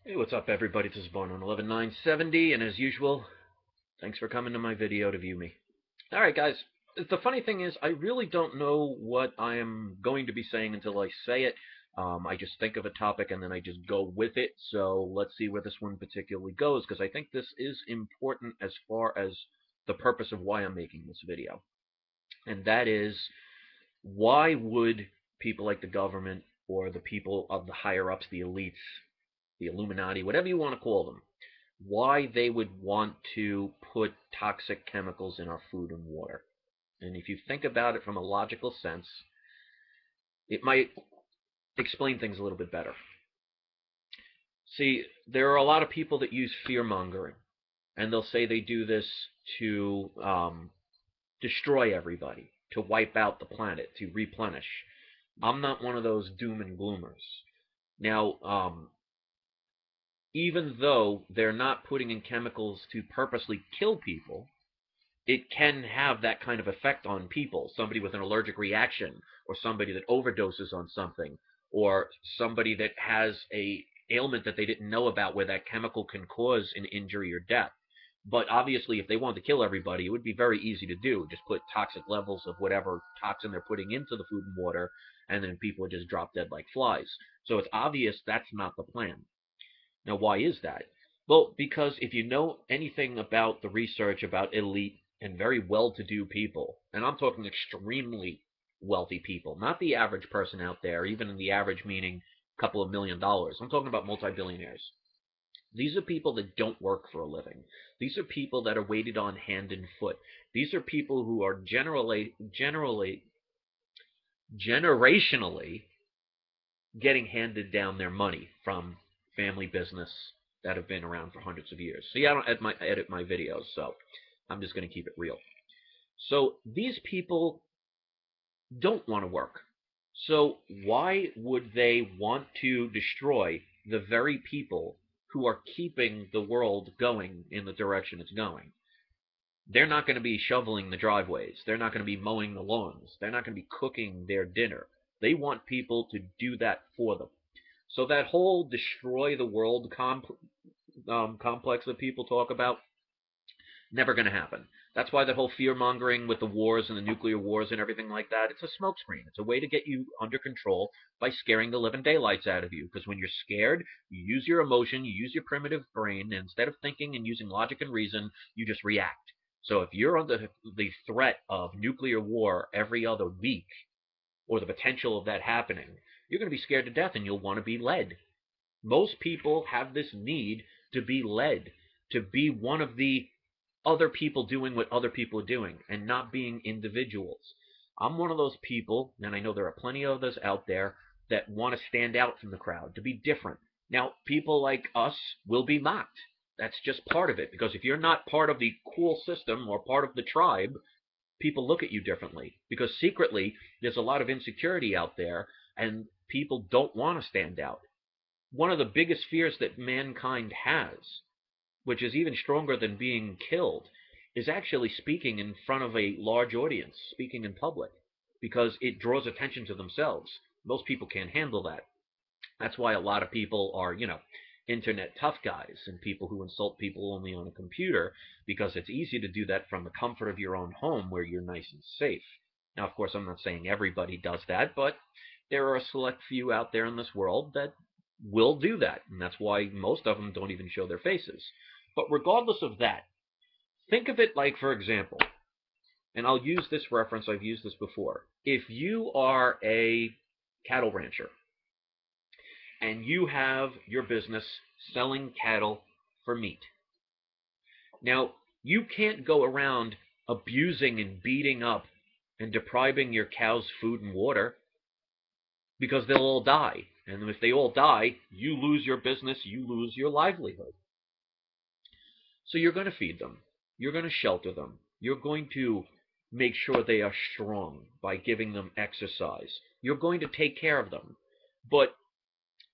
Hey, what's up, everybody? This is Born on 11/9/70, and as usual, thanks for coming to my video to view me. All right, guys. The funny thing is, I really don't know what I am going to be saying until I say it. I just think of a topic and then I just go with it. So let's see where this one particularly goes, because I think this is important as far as the purpose of why I'm making this video. And that is, why would people like the government or the people of the higher ups, the elites, the Illuminati, whatever you want to call them, why they would want to put toxic chemicals in our food and water? And if you think about it from a logical sense, it might explain things a little bit better. See, there are a lot of people that use fear mongering, and they'll say they do this to destroy everybody, to wipe out the planet, to replenish. I'm not one of those doom and gloomers. Now, even though they're not putting in chemicals to purposely kill people, it can have that kind of effect on people. Somebody with an allergic reaction, or somebody that overdoses on something, or somebody that has a ailment that they didn't know about where that chemical can cause an injury or death. But obviously, if they wanted to kill everybody, it would be very easy to do. Just put toxic levels of whatever toxin they're putting into the food and water, and then people would just drop dead like flies. So it's obvious that's not the plan. Now, why is that? Well, because if you know anything about the research about elite and very well-to-do people, and I'm talking extremely wealthy people, not the average person out there, even in the average meaning a couple of $1 million. I'm talking about multi-billionaires. These are people that don't work for a living. These are people that are weighted on hand and foot. These are people who are generationally getting handed down their money from family business that have been around for hundreds of years. See, I don't edit my videos, so I'm just going to keep it real. So these people don't want to work. So why would they want to destroy the very people who are keeping the world going in the direction it's going? They're not going to be shoveling the driveways. They're not going to be mowing the lawns. They're not going to be cooking their dinner. They want people to do that for them. So that whole destroy the world complex that people talk about, never going to happen. That's why the whole fear mongering with the wars and the nuclear wars and everything like that, it's a smokescreen. It's a way to get you under control by scaring the living daylights out of you. Because when you're scared, you use your emotion, you use your primitive brain, and instead of thinking and using logic and reason, you just react. So if you're under the threat of nuclear war every other week, or the potential of that happening, you're going to be scared to death and you'll want to be led. Most people have this need to be led, to be one of the other people doing what other people are doing and not being individuals. I'm one of those people, and I know there are plenty of others out there that want to stand out from the crowd, to be different. Now, people like us will be mocked. That's just part of it, because if you're not part of the cool system or part of the tribe, people look at you differently, because secretly there's a lot of insecurity out there and people don't want to stand out. One of the biggest fears that mankind has, which is even stronger than being killed, is actually speaking in front of a large audience, speaking in public, because it draws attention to themselves. Most people can't handle that. That's why a lot of people are, internet tough guys and people who insult people only on a computer, because it's easy to do that from the comfort of your own home where you're nice and safe. Now, of course, I'm not saying everybody does that, but there are a select few out there in this world that will do that, and that's why most of them don't even show their faces. But regardless of that, think of it like, for example, and I'll use this reference, I've used this before. If you are a cattle rancher and you have your business selling cattle for meat. Now, you can't go around abusing and beating up and depriving your cows food and water, because they'll all die. And if they all die, you lose your business, you lose your livelihood. So you're going to feed them. You're going to shelter them. You're going to make sure they are strong by giving them exercise. You're going to take care of them. But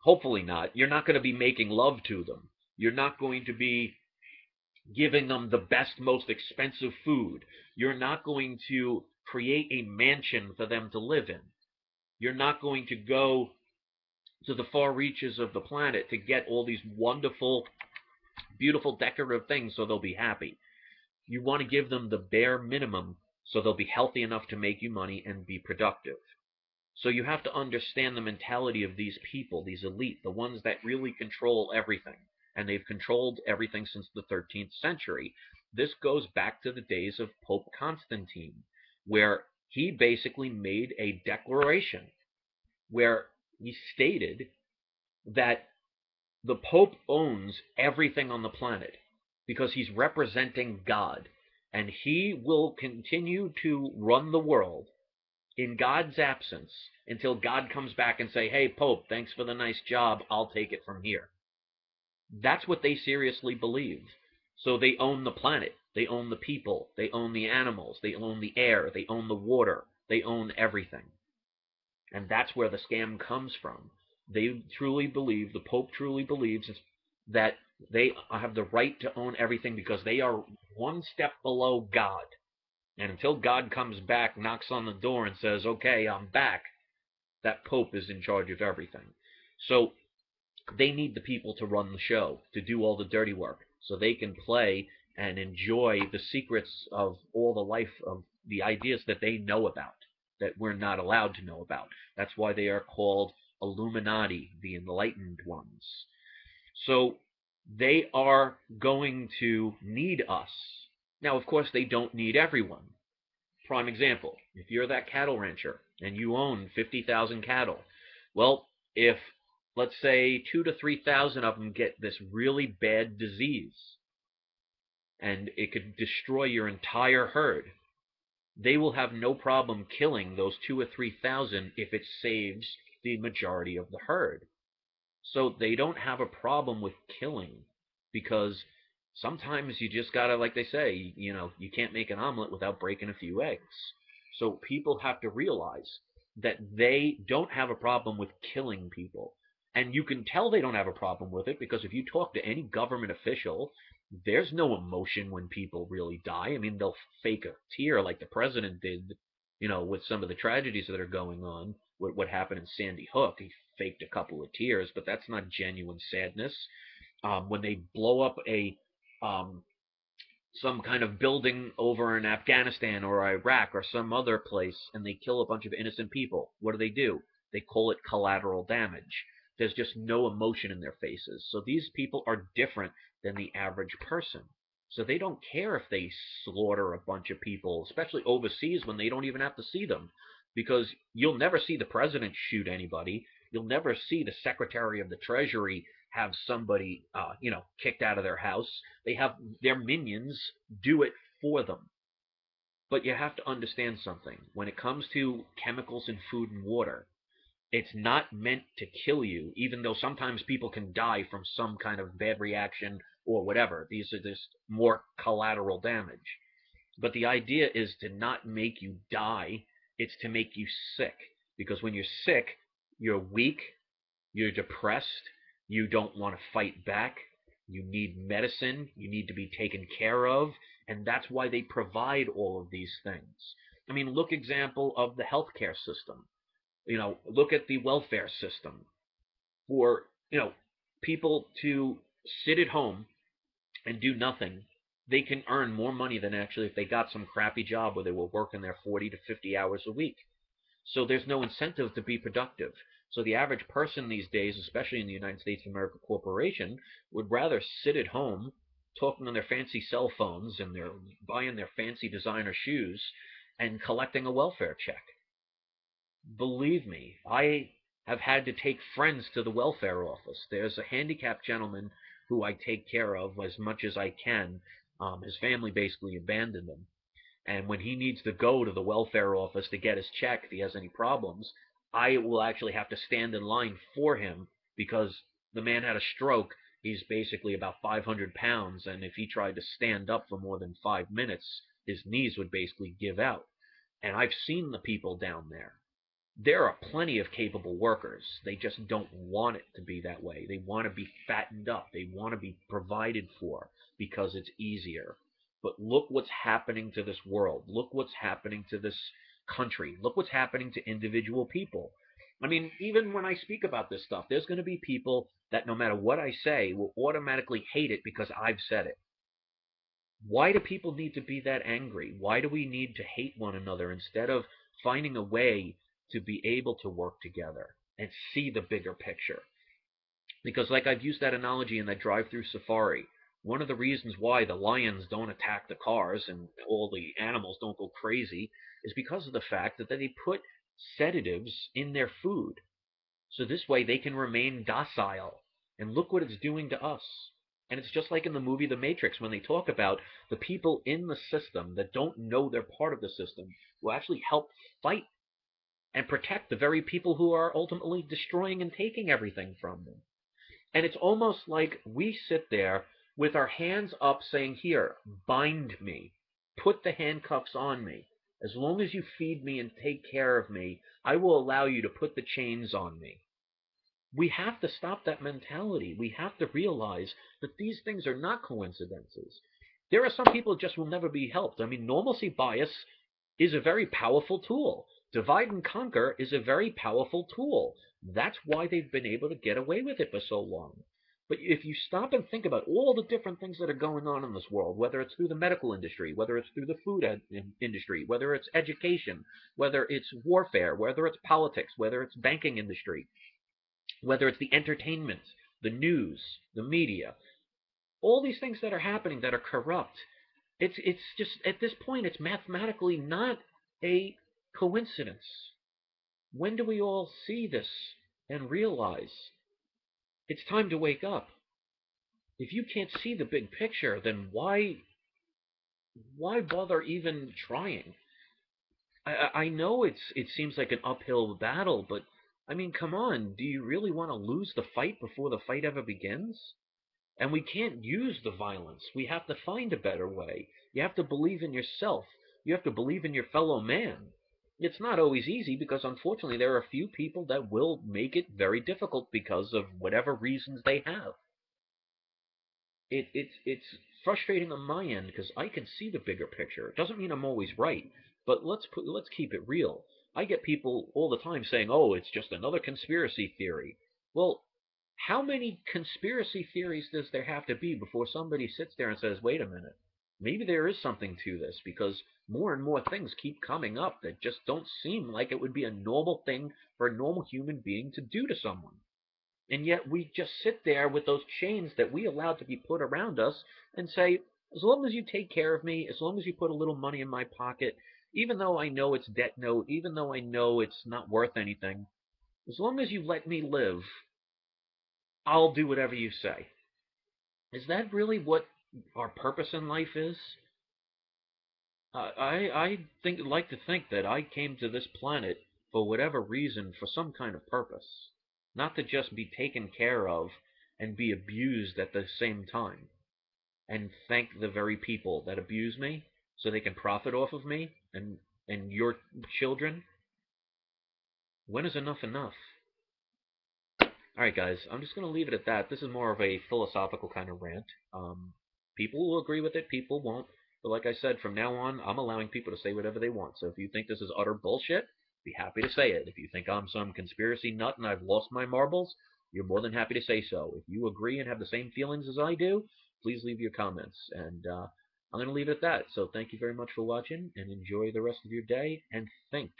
hopefully not. You're not going to be making love to them. You're not going to be giving them the best, most expensive food. You're not going to create a mansion for them to live in. You're not going to go to the far reaches of the planet to get all these wonderful, beautiful, decorative things so they'll be happy. You want to give them the bare minimum so they'll be healthy enough to make you money and be productive. So you have to understand the mentality of these people, these elite, the ones that really control everything. And they've controlled everything since the 13th century. This goes back to the days of Pope Constantine, where he basically made a declaration where he stated that the Pope owns everything on the planet because he's representing God. And he will continue to run the world in God's absence until God comes back and say, "Hey, Pope, thanks for the nice job. I'll take it from here." That's what they seriously believe. So they own the planet. They own the people. They own the animals. They own the air. They own the water. They own everything. And that's where the scam comes from. They truly believe, the Pope truly believes that they have the right to own everything because they are one step below God. And until God comes back, knocks on the door, and says, "Okay, I'm back," that Pope is in charge of everything. So they need the people to run the show, to do all the dirty work, so they can play and enjoy the secrets of all the life of the ideas that they know about, that we're not allowed to know about. That's why they are called Illuminati, the enlightened ones. So they are going to need us. Now, of course, they don't need everyone. Prime example, if you're that cattle rancher and you own 50,000 cattle, well, if let's say 2 to 3,000 of them get this really bad disease and it could destroy your entire herd, they will have no problem killing those 2 or 3,000 if it saves the majority of the herd. So they don't have a problem with killing because sometimes you just gotta, like they say, you can't make an omelet without breaking a few eggs. So people have to realize that they don't have a problem with killing people. And you can tell they don't have a problem with it because if you talk to any government official, there's no emotion when people really die. I mean, they'll fake a tear like the president did, with some of the tragedies that are going on. What happened in Sandy Hook, he faked a couple of tears, but that's not genuine sadness. When they blow up a some kind of building over in Afghanistan or Iraq or some other place and they kill a bunch of innocent people, what do? They call it collateral damage. There's just no emotion in their faces. So these people are different than the average person. So they don't care if they slaughter a bunch of people, especially overseas when they don't even have to see them. Because you'll never see the president shoot anybody. You'll never see the secretary of the treasury have somebody, kicked out of their house. They have their minions do it for them. But you have to understand something. When it comes to chemicals in food and water, it's not meant to kill you, even though sometimes people can die from some kind of bad reaction or whatever. These are just more collateral damage. But the idea is to not make you die, it's to make you sick. Because when you're sick, you're weak, you're depressed, you don't want to fight back, you need medicine, you need to be taken care of, and that's why they provide all of these things. I mean, look example of the healthcare system. Look at the welfare system for, people to sit at home and do nothing. They can earn more money than actually if they got some crappy job where they were working their 40 to 50 hours a week. So there's no incentive to be productive. So the average person these days, especially in the United States of America Corporation, would rather sit at home talking on their fancy cell phones and they're buying their fancy designer shoes and collecting a welfare check. Believe me, I have had to take friends to the welfare office. There's a handicapped gentleman who I take care of as much as I can. His family basically abandoned him. And when he needs to go to the welfare office to get his check, if he has any problems, I will actually have to stand in line for him because the man had a stroke. He's basically about 500 pounds, and if he tried to stand up for more than 5 minutes, his knees would basically give out. And I've seen the people down there. There are plenty of capable workers. They just don't want it to be that way. They want to be fattened up. They want to be provided for because it's easier. But look what's happening to this world. Look what's happening to this country. Look what's happening to individual people. I mean, even when I speak about this stuff, there's going to be people that no matter what I say will automatically hate it because I've said it. Why do people need to be that angry? Why do we need to hate one another instead of finding a way to be able to work together and see the bigger picture? Because, like I've used that analogy in that drive-through safari, one of the reasons why the lions don't attack the cars and all the animals don't go crazy is because of the fact that they put sedatives in their food. So this way they can remain docile. And look what it's doing to us. And it's just like in the movie The Matrix when they talk about the people in the system that don't know they're part of the system who actually help fight and protect the very people who are ultimately destroying and taking everything from them. And it's almost like we sit there with our hands up saying, here, bind me. Put the handcuffs on me. As long as you feed me and take care of me, I will allow you to put the chains on me. We have to stop that mentality. We have to realize that these things are not coincidences. There are some people that just will never be helped. I mean, normalcy bias is a very powerful tool. Divide and conquer is a very powerful tool. That's why they've been able to get away with it for so long. But if you stop and think about all the different things that are going on in this world, whether it's through the medical industry, whether it's through the food industry, whether it's education, whether it's warfare, whether it's politics, whether it's banking industry, whether it's the entertainment, the news, the media, all these things that are happening that are corrupt, it's just at this point it's mathematically not a coincidence. When do we all see this and realize it's time to wake up? If you can't see the big picture, then why bother even trying? I know it seems like an uphill battle, but I mean, come on, do you really want to lose the fight before the fight ever begins? And we can't use the violence. We have to find a better way. You have to believe in yourself. You have to believe in your fellow man. It's not always easy because unfortunately there are a few people that will make it very difficult because of whatever reasons they have. It's frustrating on my end because I can see the bigger picture. It doesn't mean I'm always right, but let's keep it real. I get people all the time saying, "Oh, it's just another conspiracy theory." Well, how many conspiracy theories does there have to be before somebody sits there and says, "Wait a minute, maybe there is something to this," because more and more things keep coming up that just don't seem like it would be a normal thing for a normal human being to do to someone. And yet we just sit there with those chains that we allowed to be put around us and say, as long as you take care of me, as long as you put a little money in my pocket, even though I know it's debt note, even though I know it's not worth anything, as long as you let me live, I'll do whatever you say. Is that really what our purpose in life is? Like to think that I came to this planet for whatever reason for some kind of purpose, not to just be taken care of and be abused at the same time, and thank the very people that abuse me so they can profit off of me and your children. When is enough enough? All right, guys, I'm just going to leave it at that. This is more of a philosophical kind of rant. People will agree with it, people won't. But like I said, from now on, I'm allowing people to say whatever they want. So if you think this is utter bullshit, be happy to say it. If you think I'm some conspiracy nut and I've lost my marbles, you're more than happy to say so. If you agree and have the same feelings as I do, please leave your comments. And I'm going to leave it at that. So thank you very much for watching, and enjoy the rest of your day, and think.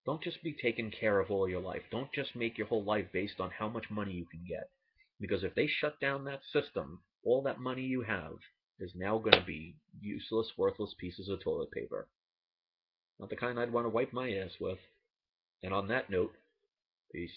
Don't just be taken care of all your life. Don't just make your whole life based on how much money you can get. Because if they shut down that system, all that money you have is now going to be useless, worthless pieces of toilet paper. Not the kind I'd want to wipe my ass with. And on that note, peace.